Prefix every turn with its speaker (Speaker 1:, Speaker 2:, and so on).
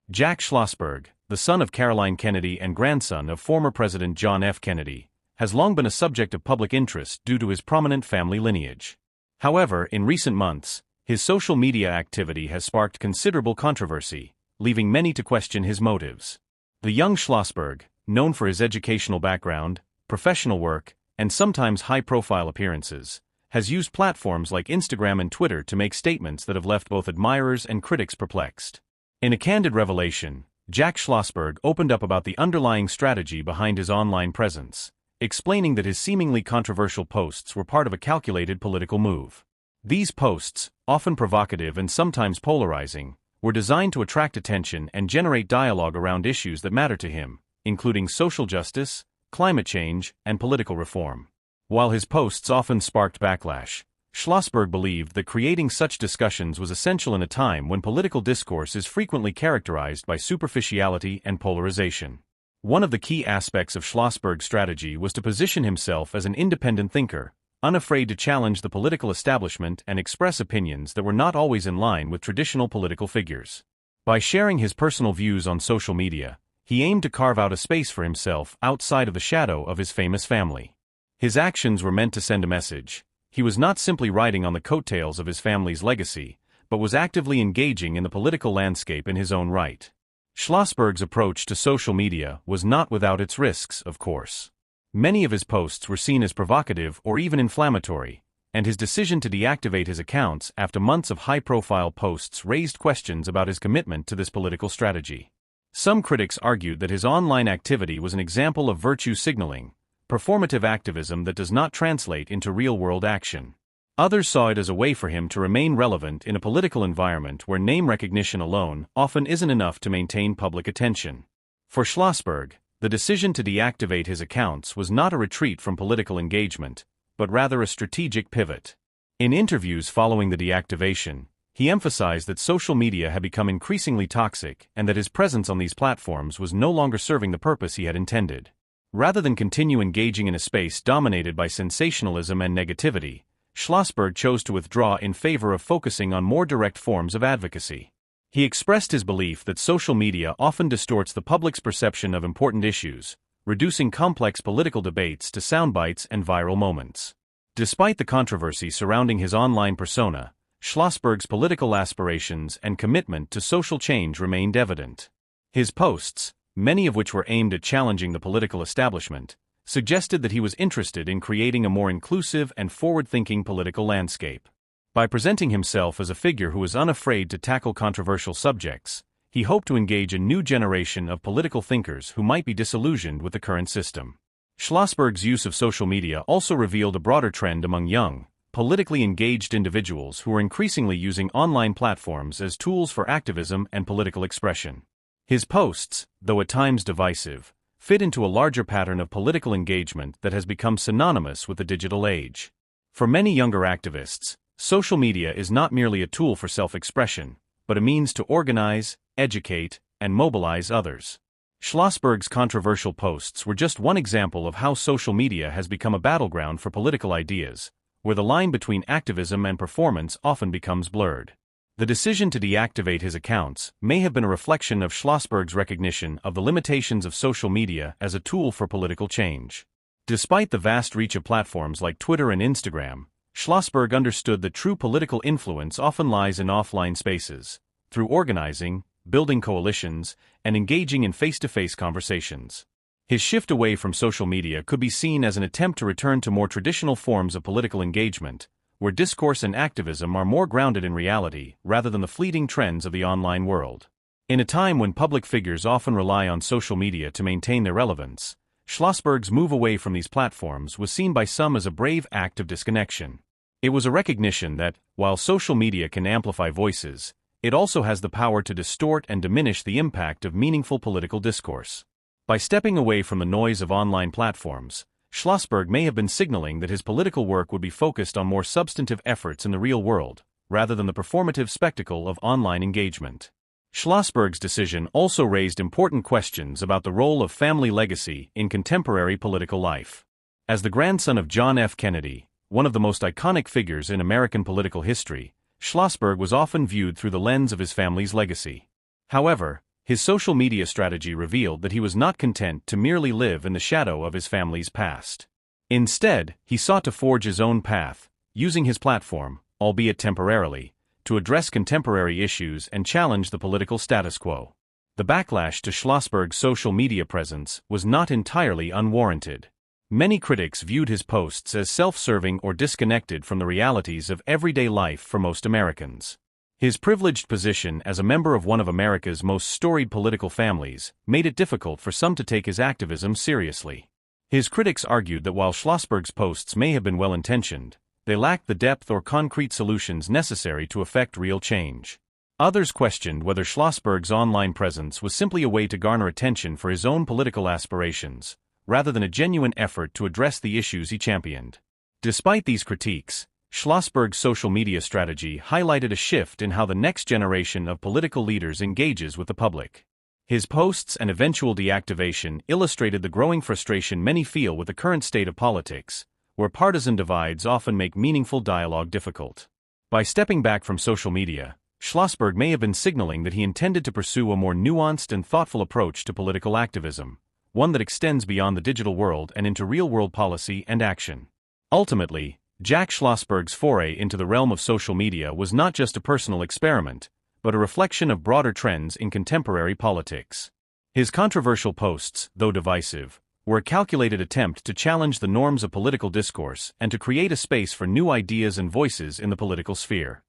Speaker 1: Jack Schlossberg, the son of Caroline Kennedy and grandson of former President John F. Kennedy, has long been a subject of public interest due to his prominent family lineage. However, in recent months, his social media activity has sparked considerable controversy, leaving many to question his motives. The young Schlossberg, known for his educational background, professional work, and sometimes high-profile appearances, has used platforms like Instagram and Twitter to make statements that have left both admirers and critics perplexed. In a candid revelation, Jack Schlossberg opened up about the underlying strategy behind his online presence, explaining that his seemingly controversial posts were part of a calculated political move. These posts, often provocative and sometimes polarizing, were designed to attract attention and generate dialogue around issues that matter to him, including social justice, climate change, and political reform. While his posts often sparked backlash, Schlossberg believed that creating such discussions was essential in a time when political discourse is frequently characterized by superficiality and polarization. One of the key aspects of Schlossberg's strategy was to position himself as an independent thinker, unafraid to challenge the political establishment and express opinions that were not always in line with traditional political figures. By sharing his personal views on social media, he aimed to carve out a space for himself outside of the shadow of his famous family. His actions were meant to send a message. He was not simply riding on the coattails of his family's legacy, but was actively engaging in the political landscape in his own right. Schlossberg's approach to social media was not without its risks, of course. Many of his posts were seen as provocative or even inflammatory, and his decision to deactivate his accounts after months of high-profile posts raised questions about his commitment to this political strategy. Some critics argued that his online activity was an example of virtue signaling, performative activism that does not translate into real-world action. Others saw it as a way for him to remain relevant in a political environment where name recognition alone often isn't enough to maintain public attention. For Schlossberg, the decision to deactivate his accounts was not a retreat from political engagement, but rather a strategic pivot. In interviews following the deactivation, he emphasized that social media had become increasingly toxic and that his presence on these platforms was no longer serving the purpose he had intended. Rather than continue engaging in a space dominated by sensationalism and negativity, Schlossberg chose to withdraw in favor of focusing on more direct forms of advocacy. He expressed his belief that social media often distorts the public's perception of important issues, reducing complex political debates to soundbites and viral moments. Despite the controversy surrounding his online persona, Schlossberg's political aspirations and commitment to social change remained evident. His posts, many of which were aimed at challenging the political establishment, suggested that he was interested in creating a more inclusive and forward-thinking political landscape. By presenting himself as a figure who was unafraid to tackle controversial subjects, he hoped to engage a new generation of political thinkers who might be disillusioned with the current system. Schlossberg's use of social media also revealed a broader trend among young, politically engaged individuals who were increasingly using online platforms as tools for activism and political expression. His posts, though at times divisive, fit into a larger pattern of political engagement that has become synonymous with the digital age. For many younger activists, social media is not merely a tool for self-expression, but a means to organize, educate, and mobilize others. Schlossberg's controversial posts were just one example of how social media has become a battleground for political ideas, where the line between activism and performance often becomes blurred. The decision to deactivate his accounts may have been a reflection of Schlossberg's recognition of the limitations of social media as a tool for political change. Despite the vast reach of platforms like Twitter and Instagram, Schlossberg understood that true political influence often lies in offline spaces, through organizing, building coalitions, and engaging in face-to-face conversations. His shift away from social media could be seen as an attempt to return to more traditional forms of political engagement, where discourse and activism are more grounded in reality rather than the fleeting trends of the online world. In a time when public figures often rely on social media to maintain their relevance, Schlossberg's move away from these platforms was seen by some as a brave act of disconnection. It was a recognition that, while social media can amplify voices, it also has the power to distort and diminish the impact of meaningful political discourse. By stepping away from the noise of online platforms, Schlossberg may have been signaling that his political work would be focused on more substantive efforts in the real world, rather than the performative spectacle of online engagement. Schlossberg's decision also raised important questions about the role of family legacy in contemporary political life. As the grandson of John F. Kennedy, one of the most iconic figures in American political history, Schlossberg was often viewed through the lens of his family's legacy. However, His social media strategy revealed that he was not content to merely live in the shadow of his family's past. Instead, he sought to forge his own path, using his platform, albeit temporarily, to address contemporary issues and challenge the political status quo. The backlash to Schlossberg's social media presence was not entirely unwarranted. Many critics viewed his posts as self-serving or disconnected from the realities of everyday life for most Americans. His privileged position as a member of one of America's most storied political families made it difficult for some to take his activism seriously. His critics argued that while Schlossberg's posts may have been well-intentioned, they lacked the depth or concrete solutions necessary to effect real change. Others questioned whether Schlossberg's online presence was simply a way to garner attention for his own political aspirations, rather than a genuine effort to address the issues he championed. Despite these critiques, Schlossberg's social media strategy highlighted a shift in how the next generation of political leaders engages with the public. His posts and eventual deactivation illustrated the growing frustration many feel with the current state of politics, where partisan divides often make meaningful dialogue difficult. By stepping back from social media, Schlossberg may have been signaling that he intended to pursue a more nuanced and thoughtful approach to political activism, one that extends beyond the digital world and into real-world policy and action. Ultimately, Jack Schlossberg's foray into the realm of social media was not just a personal experiment, but a reflection of broader trends in contemporary politics. His controversial posts, though divisive, were a calculated attempt to challenge the norms of political discourse and to create a space for new ideas and voices in the political sphere.